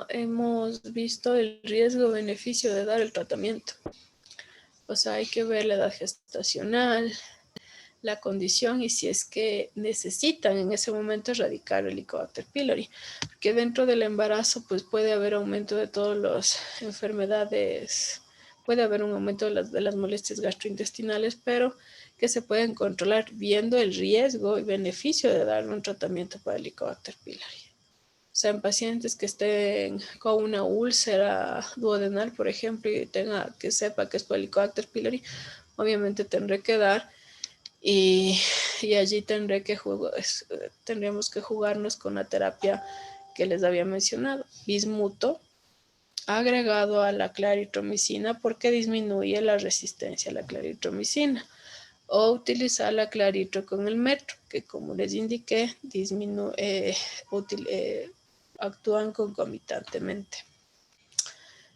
hemos visto el riesgo-beneficio de dar el tratamiento. O sea, hay que ver la edad gestacional, la condición y si es que necesitan en ese momento erradicar el Helicobacter pylori. Porque dentro del embarazo pues puede haber aumento de todas las enfermedades, puede haber un aumento de las molestias gastrointestinales, pero que se pueden controlar viendo el riesgo y beneficio de dar un tratamiento para el Helicobacter pylori. O sea, en pacientes que estén con una úlcera duodenal, por ejemplo, y que sepa que es por Helicobacter pylori, obviamente tendré que dar y allí tendríamos que jugarnos con la terapia que les había mencionado, bismuto agregado a la claritromicina porque disminuye la resistencia a la claritromicina, o utilizar la claritro con el metro, que como les indiqué, actúan concomitantemente.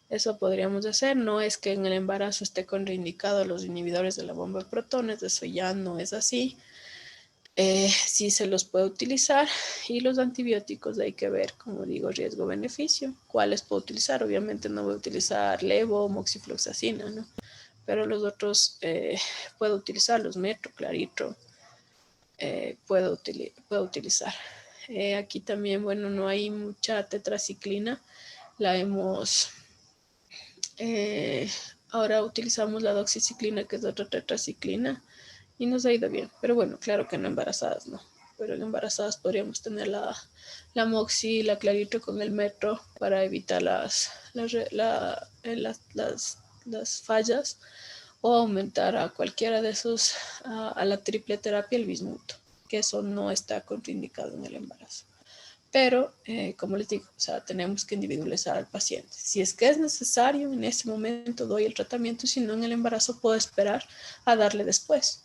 Eso podríamos hacer, no es que en el embarazo esté contraindicado los inhibidores de la bomba de protones, eso ya no es así. Sí se los puede utilizar y los antibióticos hay que ver, como digo, riesgo-beneficio. ¿Cuáles puedo utilizar? Obviamente no voy a utilizar levo o moxifloxacina, ¿no? Pero los otros puedo utilizar, los metro, claritro, puedo utilizar. Aquí también, bueno, no hay mucha tetraciclina, la hemos... ahora utilizamos la doxiciclina, que es otra tetraciclina, y nos ha ido bien. Pero bueno, claro que no embarazadas, no. Pero en embarazadas podríamos tener la moxi, la claritro con el metro para evitar las fallas o aumentar a cualquiera de esos, a la triple terapia, el bismuto, que eso no está contraindicado en el embarazo. Pero, como les digo, o sea, tenemos que individualizar al paciente. Si es que es necesario, en ese momento doy el tratamiento, si no en el embarazo puedo esperar a darle después.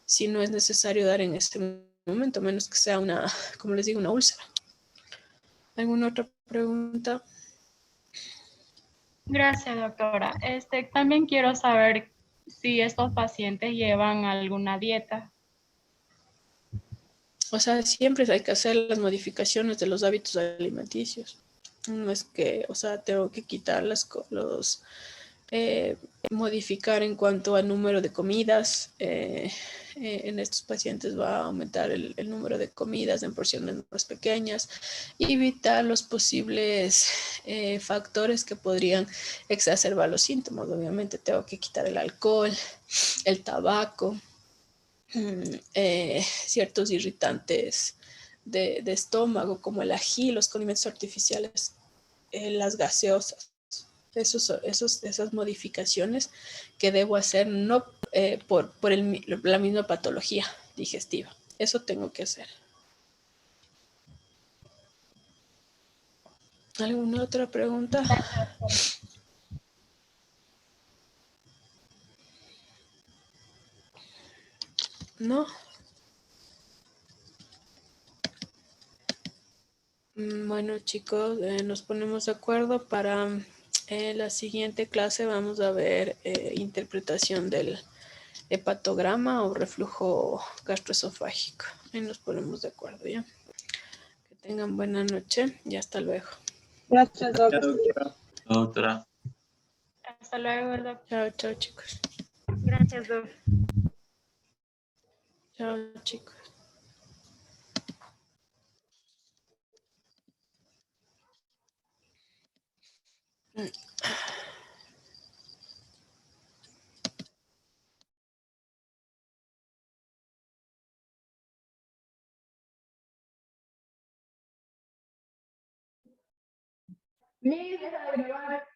Si no es necesario dar en este momento, menos que sea una, como les digo, una úlcera. ¿Alguna otra pregunta? Gracias, doctora. También quiero saber si estos pacientes llevan alguna dieta. O sea, siempre hay que hacer las modificaciones de los hábitos alimenticios. No es que, o sea, tengo que quitar modificar en cuanto al número de comidas. En estos pacientes va a aumentar el número de comidas en porciones más pequeñas y evitar los posibles factores que podrían exacerbar los síntomas. Obviamente tengo que quitar el alcohol, el tabaco, ciertos irritantes de estómago como el ají, los condimentos artificiales, las gaseosas. Esas modificaciones que debo hacer no por la misma patología digestiva. Eso tengo que hacer. ¿Alguna otra pregunta? ¿No? Bueno, chicos, nos ponemos de acuerdo para la siguiente clase. Vamos a ver interpretación del hepatograma o reflujo gastroesofágico. Ahí nos ponemos de acuerdo, ¿ya? Que tengan buena noche y hasta luego. Gracias, Ya, doctor. doctora. Doctora. Hasta luego, doctora. Chao, chao, chicos. Gracias, doctor. Chao, chicos. Deja de grabar.